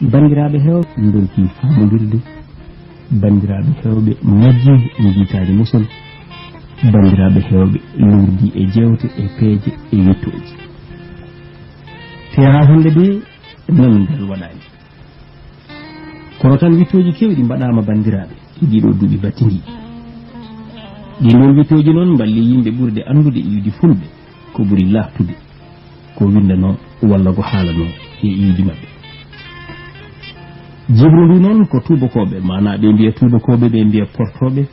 bandiraɓe hewɓe dolki famodirde bandiraɓe hewɓe majji e jiitaji musol bandiraɓe hewɓe lurdi e jewte e peeje e yettoji te ha hande de nandal waɗani kono tan wittoji kewɗi mbaɗama bandiraɓe ɗiɗo duuɓi battidi ɗiɗon wittoji noon balli yimɓe ɓurde andude iwdi fulɓe ko ɓuri laftude ko windano walla ko haalano e iwdi mabɓe jibru ndu noon ko tubakoɓe mana ɓe mbiya tubakoɓe ɓe mbiya portoɓe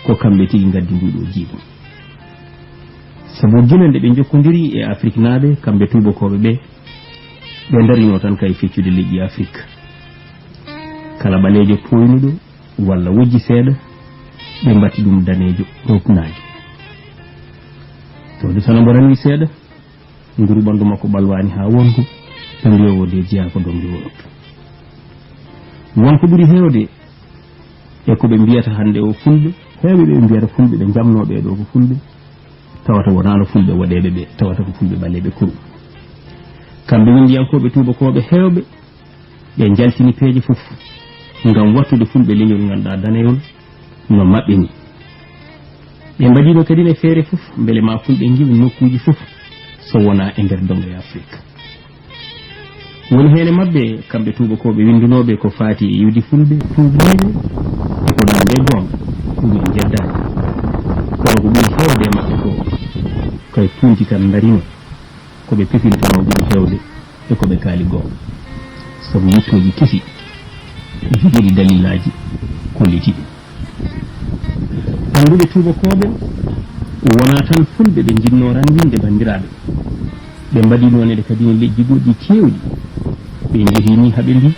ko kamɓe tigi gaddi nduɗo jibru sabu gila nde ɓe jokkodiri e afrique naaɓe kamɓe tubakoɓe ɓe darino tan kay feccude leƴƴi afrique kala ɓalejo poynuɗo walla wojji seeɗa ɓe mbatti ɗum danejo hopnajo tawde tan mbo ranwi seeɗa nguru ɓandu makko ɓalwani ha wonko tan yowode jeeya ko donde wonto wonko ɓuri hewde e ko ɓe mbiyata hande o fulɓe heewɓe ɓe mbiyata fulɓe ɓe jamnoɓe ɗo ko fulɓe tawata wonano fulɓe waɗeɓe ɓe tawata ko fulɓe ɓaleɓe kurum kamɓe windiyankoɓe tubakoɓe heewɓe ɓe jaltini peeje fof ngam wattude fulɓe leñol ganduɗa daneyol no maɓɓe ni ɓe mbaɗino kadi ne feere fof beele ma fulɓe giwi nokkuji fof so wona e nder dongo e afrique woni hene mabɓe kamɓe tubakoɓe windunoɓe ko faati e yiwdi fulɓe tuubniɓe e ko ɗande gonga ɗum en jeddani kono ko ɓuri hewde e maɓɓe ko koye tunti tan darino koɓe pefintano ɓuri hewde e koɓe kaali gonga sabu yittoji kesi jogiɗi dalillaji kollitiɗi anduɓe tubakoɓe wona tan fulɓe ɓe jinno ranginde bandiraɓe ɓe mbaɗi nonede kadi ne leƴƴi goɗɗi kewɗi ɓe jehini haaɓe mbi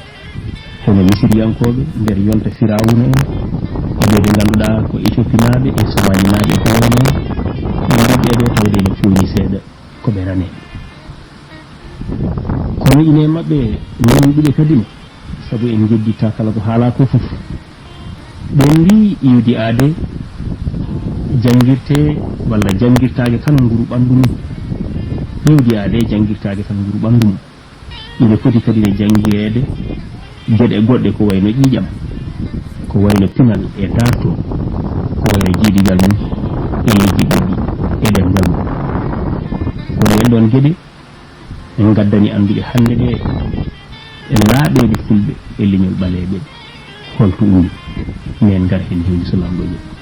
hono misiriyankoɓe nder yonta firawuna en ɓe ɓe ganduɗa ko éthiopinaɓe e somalinaɓe ko woni ɓe ɓeɗo tawde no fewni seeɗa koɓe raneɓe kono ine mabɓe nonɗuɓe kadi ne saabu en jedditta kala ko haala ko fof ɓen mbi iwdi aade jangirte walla jangirtage tan nguru ɓandu mum iwdi aade jangirtage tan nguru ɓandu mum ine foti kadi ne jangirede geɗe goɗɗe ko wayno ƴiƴam ko wayno pinal e darto ko wayno jiidigal mum e leydi goɗɗi e ɗemgal mum kono en ɗon geɗe en gaddani anduɓe hande ɗe e laaɓede fulɓe e leñol ɓaleɓe holto ummi min gar hen joni so lamɗo jeeɗi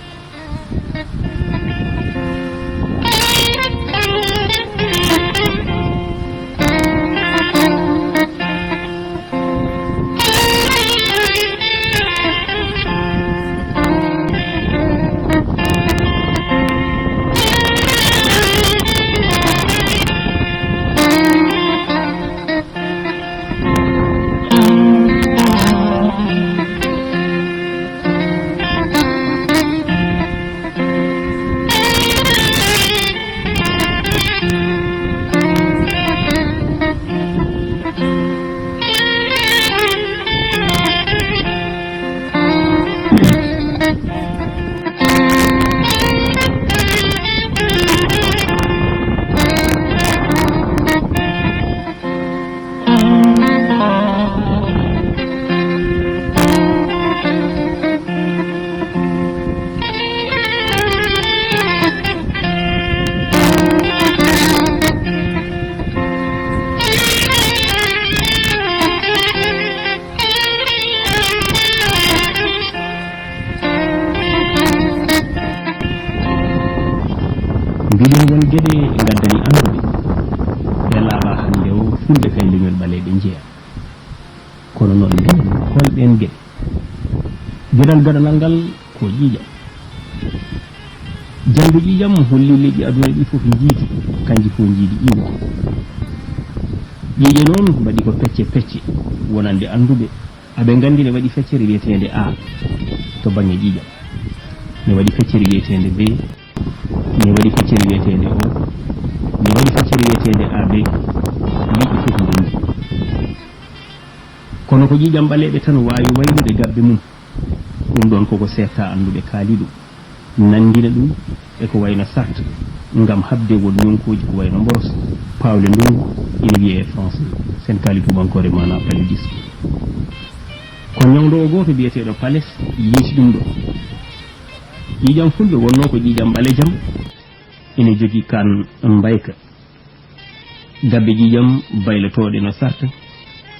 mbiɗen won geɗe gaddani anduɓe e laaɓa hande o fulɓe kay leñol ɓaleɓe jeeya kono noon mbiɗen holɓen geɗe geɗal gaɗanal ngal ko ƴiƴam jangde ƴiƴam holli leƴƴi aduna ɗi fof jiiti kanji fof jiiɗi iwdi ƴiƴe noon mbaɗi ko pecce pecce wonande anduɓe aɓe gandi ne waɗi feccere wiyetede a to banggue ƴiƴam ne waɗi feccere wiyetede b ne waɗi feccere wiyetede o ne waɗi feccere wiyetede ab leƴƴi fof gondi kono ko ƴiƴam ɓaleɓe tan wawi waylude gabbe mum ɗum ɗon koko sefta anduɓe kaali ɗum nandina ɗum eko wayno sart ngam habde won ñonkoji ko wayno mboros pawle ndungu ina wiye français sen kali tubankore mana paludisme ko nyawdo o goto biyeteɗo pales yeesi ɗum ɗo ƴiƴam fulɓe wonno ko ƴiƴam ɓalejam ene jogui kan mbayka gabbe ƴiƴam baylatoɗe no sarta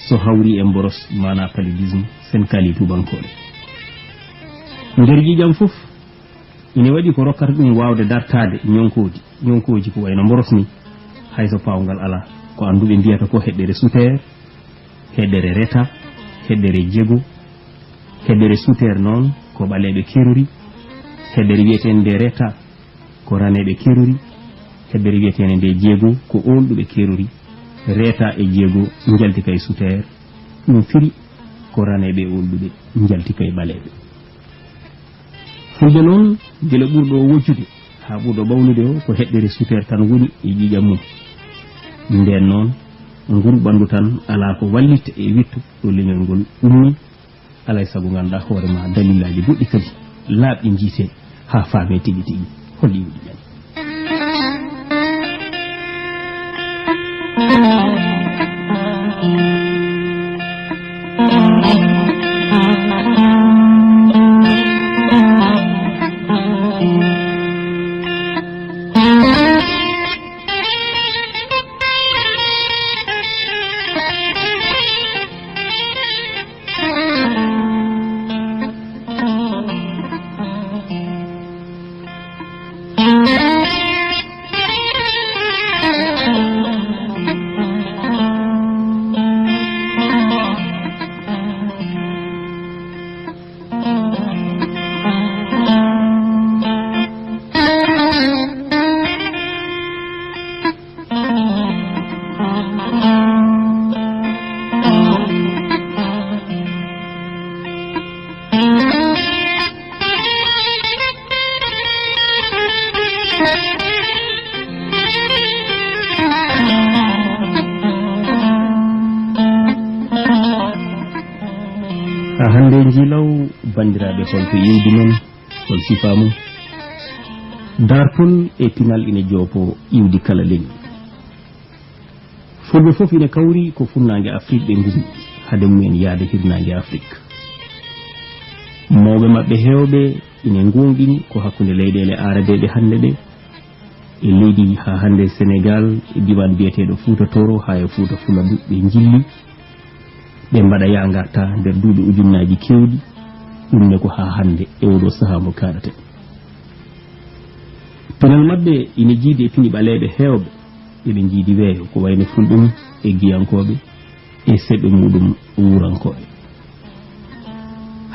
so hawri e mboros mana paludisme sen kali tubankore nder ƴiƴam fof ine waɗi ko rokkata ɗum wawde dartade ñonkoji ko wayno mboros ni hayso pawgal ala ko anduɓe mbiyata ko heɗɗere souterre heɗɗere reta heɗɗere jego heɗɗere souterre noon ko ɓaleɓe keruri heɗɗere wiyetende nde reta ko raneɓe keruri heɓɓere wiyetene nde jeego ko olɗuɓe keruri reta e jeego jaltika e souterre ɗum firi ko raneɓe olɗuɓe jaltika e ɓaleɓe fulɓe noon gila ɓurɗo wojjude ha ɓurɗo ɓawnude o ko heɗɗere souterre tan woni e ƴiƴam mum nden noon ngol ɓandu tan ala ko wallitta e wittu ɗo leñol ngol ummi alay saago ganduɗa hoorema dalilaji goɗɗi kadi laaɓɗi jiite ha faame tigi tigi holli yiwɗi ƴan hande jilaw bandiraɓe holko yewdi men hol sifa mum dartol e pinal ine joopo iwdi kala leñi fulɓe fof ine kawri ko funnague afrique ɓe ngumi hade mumen yaade hirnague afrique mawɓe mabɓe hewɓe ine gonɗini ko hakkude leyɗele arabeɓe hande ɗe e leydi ha hande sénégal e diwan biyeteɗo fouta toro ha e fouta fuladu ɓe jilli ɓe mbaɗa yangarta nder duuɓi ujunnaji kewɗi ɗum ne ko ha hande e oɗo saaha mo kaɗate pinal mabɓe ine jiidi e pini ɓaleɓe hewɓe eɓe jiidi weeyo ko wayno fulɓe e giyankoɓe e seɓɓe muɗum wurankoɓe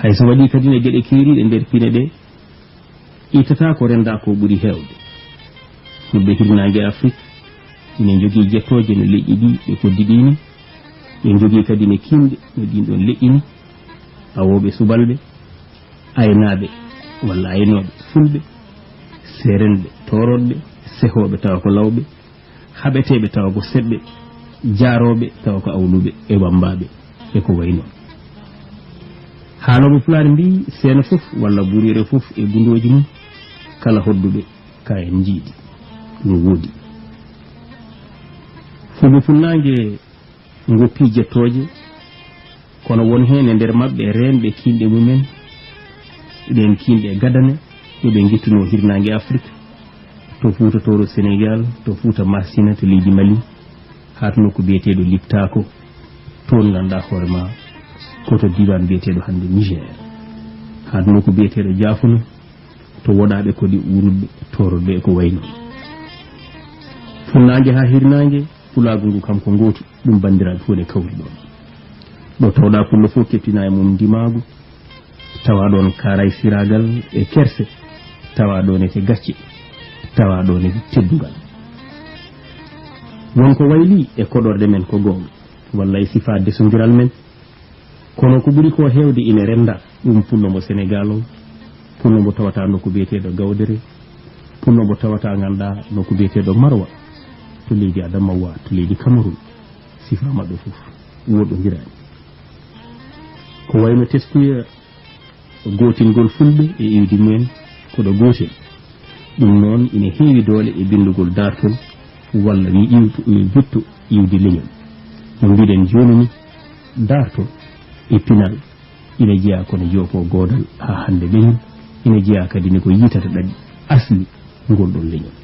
hayso waɗi kadi ne gueɗe keeriɗe nder pine ɗe ittata ko renda ko ɓuuri hewde fulɓe hirnague afrique ine jogui jettoje no leƴƴi ɗi ɓe koddiɗini ɓe jogui kadi ne kimɗe no ɗin ɗon leƴƴini awoɓe subalɓe aynaɓe walla aynoɓe fulɓe serenɓe toroɗɓe sehoɓe tawa ko lawɓe haɓeteɓe tawa ko seɓɓe jaaroɓe tawa ko awluɓe e wambaɓe e ko way noon haaloɓe pulaar mbi seena fof walla burire fof e gundoji mum kala hodduɓe ka en jiiɗi ɗum woodi fulɓe funnague goppi jettoje kono won hen e nder mabɓe renɓe kinɗe mumen ɗen kinɗe gadane yoɓe guittuno hirnague afrique to fouta toro sénégal to fouta marsina to leydi mali hatno ko biyeteɗo liptako toon ganduɗa hoorema koto diwan biyeteɗo hande niger hatno ko biyeteɗo diafuno to woɗaɓe kodi urudɓe toroɓe ko wayno funnague ha hirnague pulago ngu kam ko gotu ɗum bandiraɓe fof ne kawri ɗon ɗo tawɗa pullo fof keptina e mum ndimagu tawa ɗon karay siragal e kerse tawa ɗon ete gacce tawa ɗon e teddugal wonko wayli e koɗorde men ko gonga walla e sifa desodiral men kono ko ɓuuri ko hewde ine renda ɗum pullo mo sénégal o pullo mo tawata nokku biyeteɗo gawdere pullo mo tawata ganduɗa nokku biyeteɗo marwa to leydi adamawa to leydi cameroun sifa maɓɓe fof woɗodirani ko wayno testuya gotingol fulɓe e iwdi mumen koɗo gotel ɗum noon ine heewi doole e bindugol dartol walla wi vittu iwdi leñol no mbiɗen joni ni darto e pinal ina jeeya kono joopo godal ha hande leñol ina jeeya kadi ne ko yitata ɗaɗi asli ngol ɗon leñol.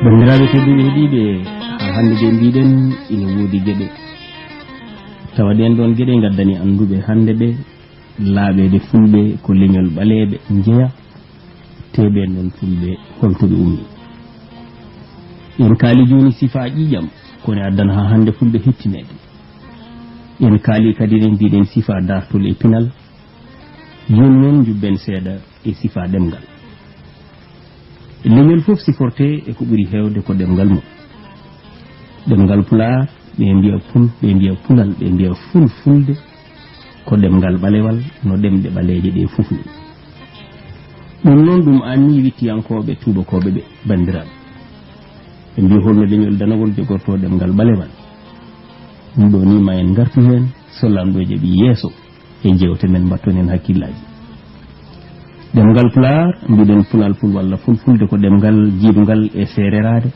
bandiraɓe tedduɓe heeɗiɓe ha hande ɓe mbiɗen ina woodi gueɗe tawa ɗen ɗon gueɗe gaddani anduɓe hande ɓe laaɓede fulɓe ko leñol ɓaleɓe jeeya teɓen ɗon fulɓe holtoɓe ummi en kaali joni sifa ƴiƴam kono addana ha hande fulɓe hettinede en kaali kadi en mbiɗen sifa dartol e pinal joni noon jubben seeɗa e sifa ɗemgal leñol fof siforte e ko ɓuri hewde ko ɗemgal mum ɗemgal pular ɓe mbiya pul ɓe mbiya pulal ɓe mbiya fulfulde ko demgal balewal no demde baleje de fufni dum non dum anni wittiyankobe tubakobe be bandirabe e mbi holno leñol danawol jogorto demgal balewal dum do ni ma en gartu hen so lamdo jabi yeso e jewte men battonen hakkillaji demgal pular mbiden pulal pul walla fulfulde ko demgal jiidungal e sererade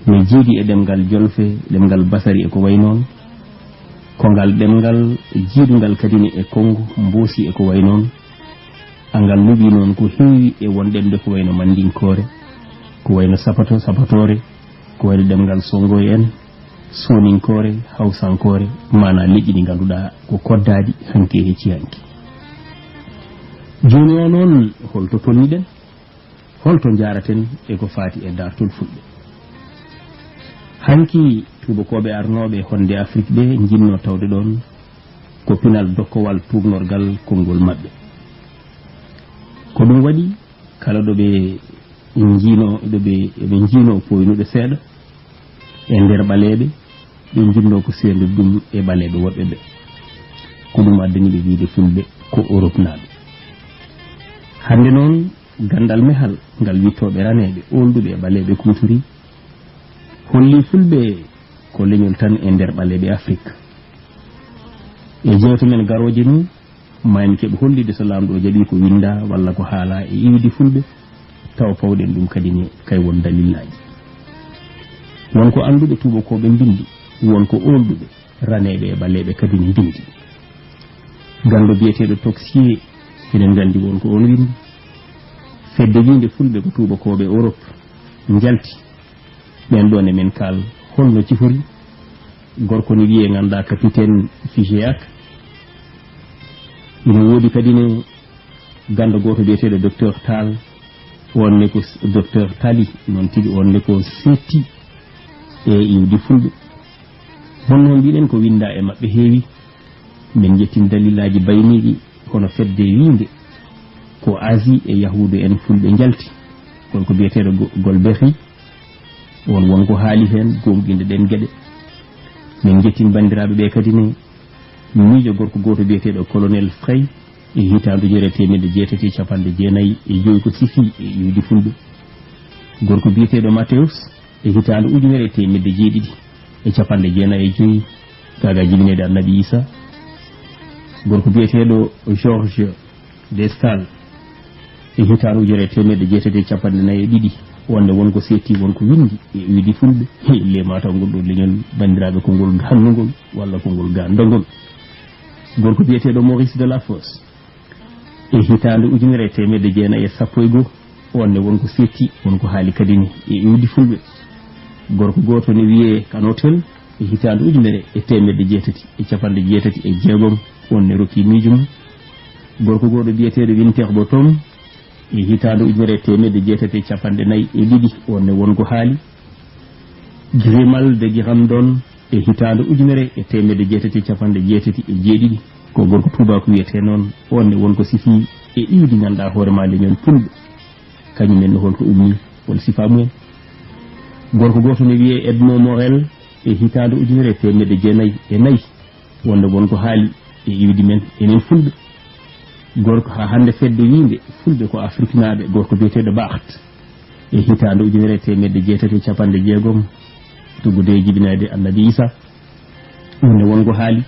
ne jiidi e demgal jolfe demgal basari e ko way non ko ngal demgal jiidungal kadini e kongo mbosi e ko way non angal lubi non ko heewi e wondemde ko wayno mandinkore ko wayno sapatore ko wayno demgal songoy en soninkore hawsankore mana leƴƴi ɗi ganduɗa ko koddaji hanke e ciyanki joni o noon holto tolniɗen holto jaraten e ko faati e dartol fulɓe hanki tubakoɓe arnoɓe honde afrique ɓe jinno tawde ɗon ko pinal dokkowal tugnorgal konngol maɓɓe ko ɗum waɗi kala ɗoɓe jino poynuɗe seeɗa e nder ɓaleɓe ɓe jinno ko sendu ɗum e ɓaleɓe woɓɓe ɓe ko ɗum addaniɓe wiide fulɓe ko Europe naaɓe hande noon gandal mehal ngal wittoɓe raneɓe olduɓe e ɓaleɓe kuturi holli fulɓe ko leñol tan e nder ɓaleɓe afrique e jewte men garoje ni maymi keɓe hollide so lamɗo jaɓi ko winda walla ko haala e iwdi fulɓe taw pawɗen ɗum kadi ni kay won dalillaji wonko anduɓe tubakoɓe bindi wonko olduɓe raneɓe e ɓaleɓe kadi ni bindi gando biyeteɗo toxier enen gandi wonko on windi fedde winde fulɓe ko tubakoɓe Europe jalti ɓen ɗon e men kal holno cifori gorko ni wiye ganda capitaine Figeac ina woodi kadi ne ganda goto biyeteɗo docteur Tal wonne ko docteur Tali noon tigi wonne ko setti e iwdi fulɓe honno mbiɗen ko winda e maɓɓe heewi min jettin dalillaji bayniɗi kono fedde winde ko Asie e yahudu en fulɓe jalti ko biyeteɗo Golbehi won wonko haali hen gomɗinde ɗen gueɗe min jettin bandiraɓe ɓe kadi ne miijo gorko goto biyeteɗo colonel Frey e hitandu jere temedde jeetati capanɗe jeenayyi e joyi ko sifi e iwdi fulɓe gorko biyeteɗo Mathéus e hitandu ujunere temedde jeeɗiɗi e capanɗe jeenayyi e joyi kaga jibinede annabi Isa gorko biyeteɗo George Destal e hitandu ujunere temedde jeetati e capanɗe nayyi e ɗiɗi wonde wonko setti wonko windi e iwdi fulɓe lema taw ngol ɗo leñol bandiraɓe ko ngol gandugol walla ko ngol gandogol gorko biyeteɗo Maurice de la Fosse e hitande ujunere temedde jeenayyi e sappo e goho wonde wonko setti wonko haali kadi ni e iwdi fulɓe gorko goto ne wiye Kanotel e hitande ujunere e temedde jeetati e capanɗe jeetati e jeegom wonne Rocky miijo mum gorko goto biyeteɗo Winterbo Tom e hitande ujunere temedde jeetati e capanɗe nayyi e ɗiɗi wonne wonko haali Grimal de Girandon e hitande ujunere e temedde jeetati e capanɗe jeetati e jeeɗiɗi ko gorko tubako wiyete noon wonne wonko sifi e iwdi ganduɗa hoorema leñol fulɓe kañumen no holko ummi won sifa mumen gorko goto ne wiye Edmond Morel e hitande ujunere temedde jeenayyi e nayyi wonde wonko haali e iwdi men enen fulɓe gorko ha hande fedde winde fulɓe ko Afrique naaɓe gorko biyeteɗo Baht e hitande ujunere temedde jeetati e capanɗe jeegom tuggude jibinede annabi Isa wonde wonko haali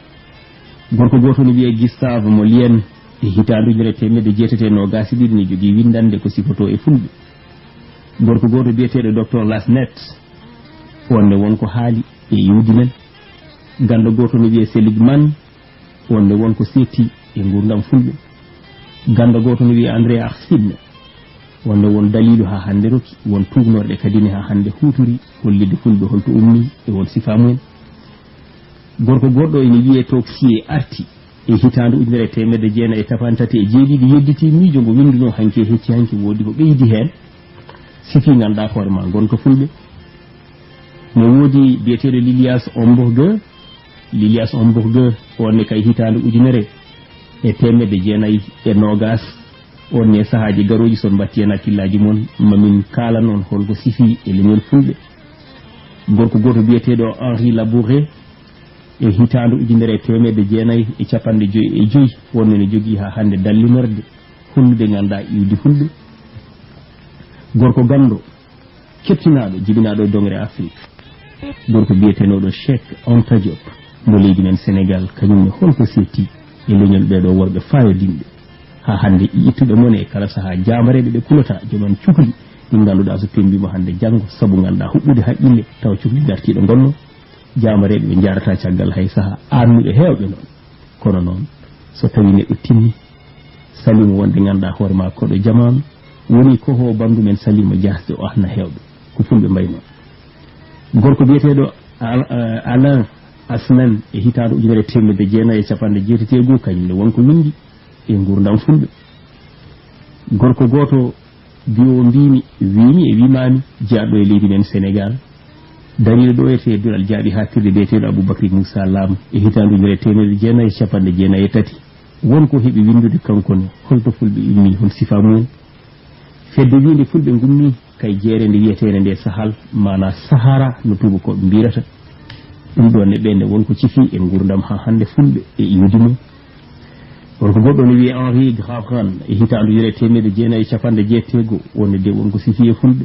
gorko goto ne wiye Gustave Molien e hitande ujunere temedde jeetati e nogas e ɗiɗi ne jogui windande ko sifoto e fulɓe gorko goto biyeteɗo docteur Lasnet wonde wonko haali e iwdi men ganda goto ne wiye Seligman wonde wonko setti e gurdam fulɓe ganda goto ne wiye André Arsine wonde won dalilu ha hande roki won tugnorɗe kadine ha hande huturi hollide fulɓe holto ummi e won sifa mumen gorko goɗɗo ene wiye Toxier arti e hitande ujunere temedde jeenayyi e capanɗe tati e jeeɗiɗi yedditi miijo ngo winduno hanke hecci hanke woodi ko ɓeydi hen sifi ganduɗa hoorema gonka fulɓe no woodi biyeteɗo Lilias Homburger wonne kay hitande ujunere e temedde jeenayyi e nogas onne sahaji garoji son batti hen hakkillaji moon mamin kala noon holko sifi e leñol fulɓe gorko goto biyeteɗo Henri Labouré e hitaandu ujunere temedde jeenayi e capanɗe joyi e joyi wonno ne jogii ha hannde dallinorde hullude ngannduɗaa iwdi fulɓe gorko ganndo kettinaaɗo jibinaaɗo e dongre Afrique gorko biyetenooɗo Cheikh Anta Diop mo leydi men Sénégal kañumne holko setti e leñol ɓeeɗo worɓe faayodinɓe ha hannde ittuɓe mon e kala sahaa jaamareɓe ɓe kulata joman cukli ɗi ngannduɗaa so tembima hannde janngo sabu ngannduɗaa huɓɓude haqqille taw cukli gartiiɗo ngonno jaamareɓe ɓe jarata caggal hay sahaa annuɓe heewɓe noon kono noon so tawi neɗɗo timmi salima wonde ngannduɗaa hoore ma koɗo jamanu woni koho bandu men salima jasde o ahna heewɓe ko fulɓe mbayno gorko biyeteɗo Alain Asnan e hitaande 1990 kañumne wonko windi e gurdam fulɓe gorko goto biyo mbimi wimi e wimami jaɗɗo e leydi men Sénégal dariɗo ɗo ete dural jaaɓi haktirde biyeteɗo Aboubacry Moussa Lam e hitaande 1993 wonko heeɓi windude kankone holto fulɓe immi hol sifa mumen fedde winde fulɓe gummi kay jeerende wiyetede nde sahal mana Sahara no tubakoɓe mbirata ɗum ɗo ne ɓende wonko cifi e gurdam ha hande fulɓe e iwdi mum wonko goɗɗo ne wiye Henri Gravran e hitaandu 1990 wonde de wonko sifi e fulɓe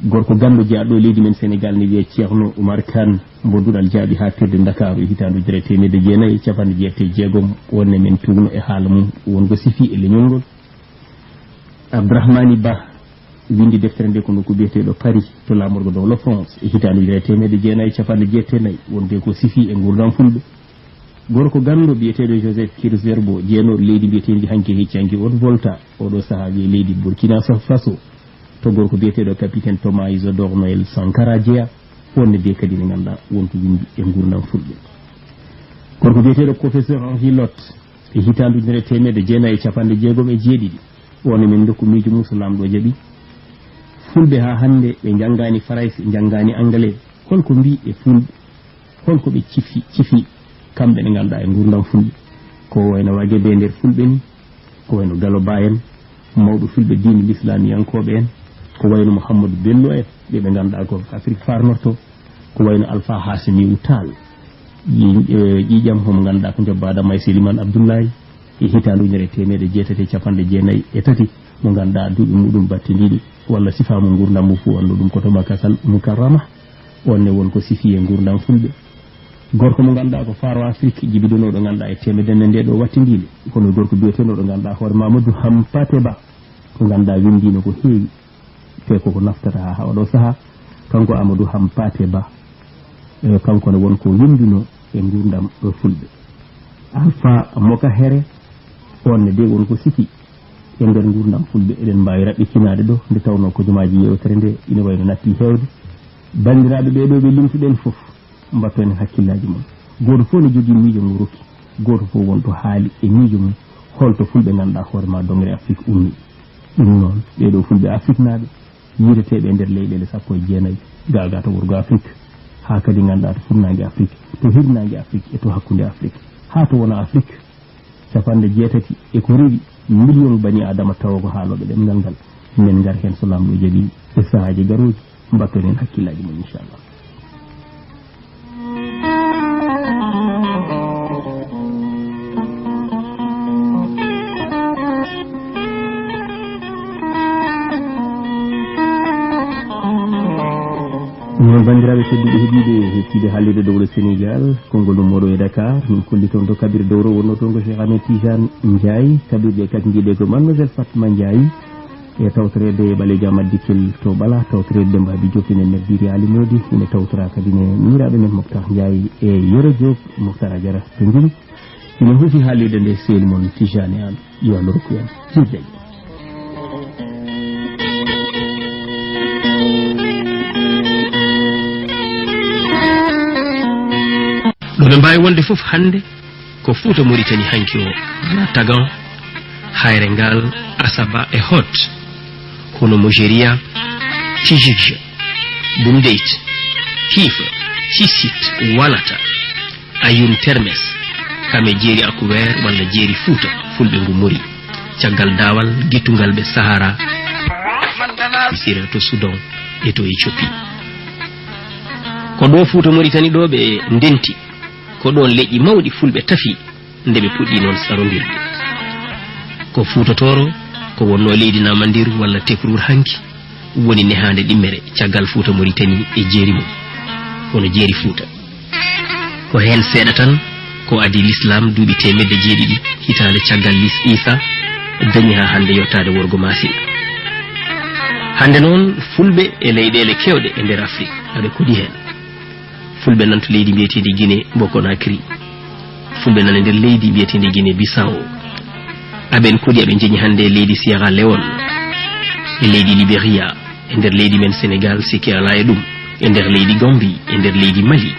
gorko ganndo jaaɗo leydi men Sénégal ne wiye Ceerno Oumar Kane mbo duɗal jaaɓi hattirde Dakaru e hitaandu 1996 wonne men tugno e haala mum wonko sifi e leñol ngol Abdourahmani Ba windi deftere nde kono ko biyeteɗo Paris to lamorgo dow la France e hitaandu 1994 wonde ko sifi e gurdam fulɓe gorko ganndo biyeteɗo Joseph Kirzerbo jeenoɗo leydi biyetendi hanke heccanki on Volta oɗo saaha wiye leydi Burkina Faso to gorko biyeteɗo capitaine Thomas Isidore Noël Sankara jeeya wonne de kadi ne ganduɗa wonko windi e gurdam fulɓe gorko biyeteɗo professeur Henri Lot e hitaandu 1997 wonne men dokku miijo Moussa Lamɗo jaaɓi fulɓe ha hande ɓe janggani Farais janggani Anglais holko mbi e fulɓe holko ɓe cifi kamɓe ne ganduɗa e gurdam fulɓe ko wayno Wagué nder fulɓe ni ko wayno Gallo Ba en mawɗo fulɓe diine l'islamiyankoɓe en ko wayno Mouhamadou Bello en ɓe ganduɗa ko Afrique farnorto ko wayno Alpha Hassimiou Tall ƴiƴam homo ganduɗa ko jobbaɗa may Sélimane Abdoulaye e hitaandu 1993 mo ganduɗa duuɓi muɗum battidiɗi walla sifamu gurdam mo fu walla ɗum koto Makasal Mukarrama wonne wonko sifi e gurdam fulɓe gorko mo ganduɗa ko faro Afrique jibidonoɗo ganduɗa e temedenne nde ɗo wattidile kono gorko biyetenoɗo ganduɗa hoore Mamadou Hampate Ba ko ganduɗa windino ko heewi te koko naftata ha oɗo saaha kanko Amadou Hampate Ba kanko ne wonko windino e gurdam ɗo fulɓe Alpha Moka Here wonne de wonko sifi e nder gurdam fulɓe eɗen mbawi raɓɓitinade ɗo nde tawno ko jumaji yewtere nde ina wayno natti hewde bandiraɓe ɓeɗo ɓe limtuɗen foof mbatton en hakkillaji mum goto fof ne jogui miijo mum rokki goto fof wonto haali e miijo mum holto fulɓe ganduɗa hoorema dongre Afrique ummi ɗum noon ɓeɗo fulɓe Afrique naaɓe yiireteɓe nder leyɗele 19 gaga to wurgo Afrique ha kadi ganduɗa to funnague Afrique to hirnague Afrique e to hakkude Afrique ha to wona Afrique 60 e ko rewi million bani adama tawa ko haaloɓe ɗemgal ngal men ngar hen so lamɗo jaaɓi e sahaji garoji mbatton en hakkillaji mum inchallah non bandiraɓe tedduɓe heeɗiɓe hettiɓe haalirde dowle Sénégal konngol ummoɗo e Dakar min kolli toon to Kabir Dowro wonno toon ko Cheikh Ahmed Tidiane Ndiaye kabirɗe kadi jiiɗe ko Mademoiselle Fatma Ndiaye e tawtorede ɓalejo Amadou Dickel to ɓala tawtorede Dembabi Diop ene neddiri alimodi ene tawtora kadi ne miraɓe men Mokhtar Ndiaye e Yoro Diop Mokhtar Adiara to ndini ene huufi haalirde nde sehil moon Tijane an yo Allah rokku en jirdeje ɗo mbawi wonde fof hande ko Fouta Mauritanie hanki o na Tagan Hayre Ngal Asaba e Hot hono Mojeria Tijigja Bundeit Tifa Cisit Walata Ayun Termes kame jeeri Akuwer walla jeeri Fouta fulɓe ngu mori caggal dawal gittungal ɓe Sahara sira to Soudan e to Éthiopie ko ɗo Fouta Mauritanie ɗo ɓe ndenti ko ɗon leƴƴi mawɗi fulɓe tafi nde ɓe puɗɗi noon sarondirde ko fuutotoro ko wonno leydi namandiru walla tekrur hanki woni nehande ɗimmere caggal Fuuta Mauritanie e jeeri mum hono jeeri Fuuta ko hen seeɗa tan ko adi l'islam duuɓi temedde jeeɗiɗi hitande caggal Isa dañi ha hande yottade worgo masina hande noon fulɓe e leyɗele kewɗe e nder Afrique aɓe kodi hen fulɓe nan to leydi mbiyetedi Guinée Conakry fulɓe nan e nder leydi mbiyetedi Guinée Bissau aɓen kodi aɓe jeñi hande e leydi Sierra Leone e leydi Libéria e nder leydi men Sénégal sikki ala e ɗum e nder leydi Gambie e nder leydi Mali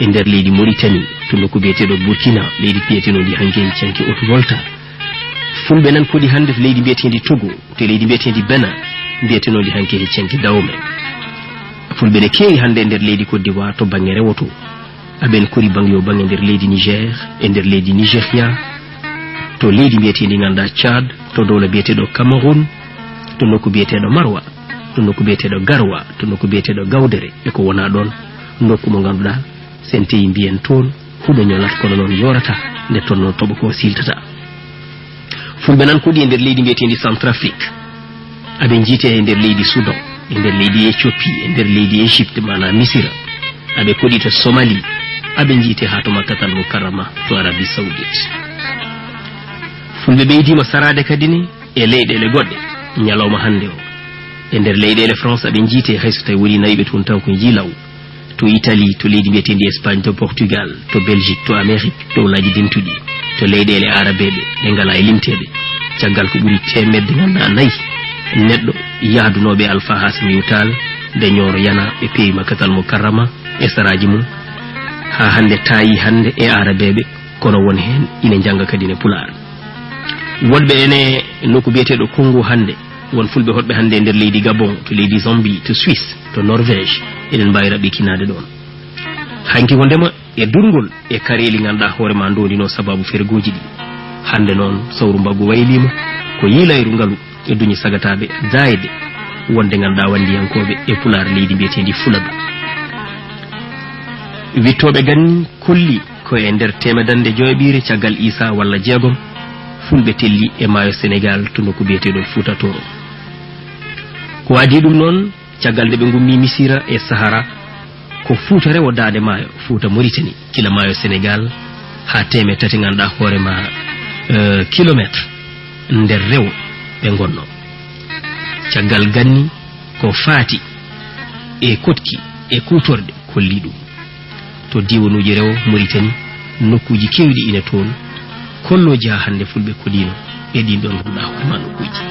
e nder leydi Mauritanie to nokku biyeteɗo Burkina leydi piyeteɗondi hanke canki Haute Volta fulɓe nan kodi hande to leydi mbiyetedi Togo to leydi mbiyetedi Benin mbiyetenondi hanke canki Dahomey fulɓe ne kewi hande e nder leydi Côte d'Ivoire to bange rewoto aɓen kori bange yo bange nder leydi Niger e nder leydi Nigéria to leydi mbiyetedi ganda Tchad to dowla biyeteɗo Cameroun to nokku biyeteɗo Marwa to nokku biyeteɗo Garwa to nokku biyeteɗo Gawdere e ko wona ɗon nokku mo ganduɗa sen teyi mbiyen toon huɗo ñolata kono noon yorata nde toon noon toɓo ko siltata fulɓe nan kodi e nder leydi mbiyetedi Centrafrique aɓe jiite e nder leydi Soudan e nder leydi Éthiopie e nder leydi Égypte mana Misira aɓe kodi to Somalie aɓe jiite ha to Makkatal Mukarrama to Arabie Saoudite fulɓe ɓeydima sarade kadine e leyɗele goɗɗe ñalawma hande o e nder leyɗele France aɓe jiite hayso tawi woni nayiɓe toon taw ko jilaw to Italie to leydi mbiyetendi Espagne to Portugal to Belgique to Amérique dowlaji dentuɗi to leyɗele arabeɓe ɗe ngala e limteɓe caggal ko ɓuuri temedde ganduɗa nayyi neɗɗo yahdunoɓe Alpha Hasimiou Tall nde ñooro yana ɓe peewi Makkatal Mukarrama e saraji mum ha hande tayi hande e arabeɓe kono won hen ina janga kadi ne Pulaar wonɓe ene nokku biyeteɗo Congo hande won fulɓe hoɗɓe hande e nder leydi Gabon to leydi Zambie to Suisse to Norvège eɗen mbawi raɓɓikinade ɗon hanki ko ndema e durgol e kareli ganduɗa hoorema ndodino sababu fergoji ɗi hande noon sawru mbaggu waylima ko yiilayru ngalu e duñi sagataɓe dayde wonde ganduɗa wandiyankoɓe e Pulaar leydi mbiyetendi Fuladu wittoɓe ganni kolli ko e nder temedande joyɓire caggal Isa walla jeegom fulɓe telli e maayo Sénégal to nokku biyeteɗo Fuuta Toro ko adi ɗum noon caggal nde ɓe gummi Missira e Sahara ko Fuuta rewo dade maayo Fuuta Mauritanie kila maayo Sénégal ha teme tati ganduɗa hoorema kilométre nder rewo ɓe gonno caggal ganni ko faati e kotki e kutorde kolli ɗum to diwanuji rewo Mauritanie nokkuji kewɗi ina toon kolloji ha hande fulɓe kodino e ɗin ɗon ganduɗa hoorema nokkuji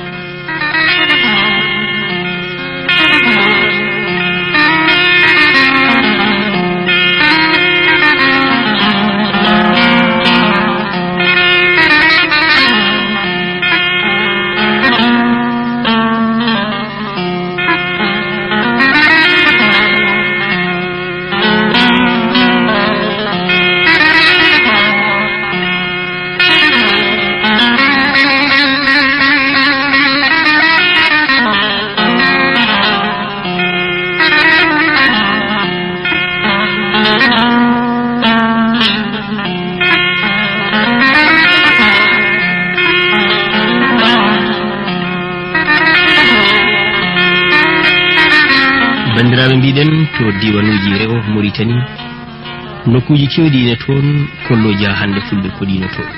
bandiraɓe mbiɗen to diwanuji rewo Mauritanie nokkuji kewɗi ine toon kolloji ha hande fulɓe koɗino toon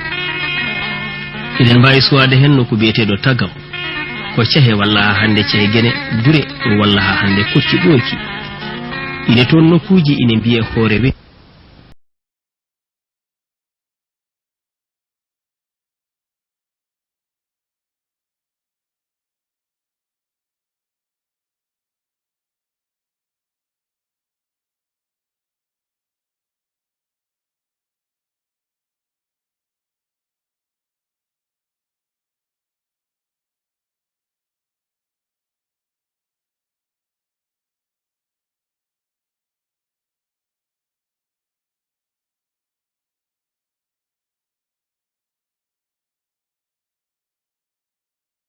eɗen mbawi suwade hen nokku biyeteɗo Tagam ko cehe walla ha hande cehe Guéné Dure walla ha hande Kocci Ɓooki ine toon nokkuji ine mbiye hoore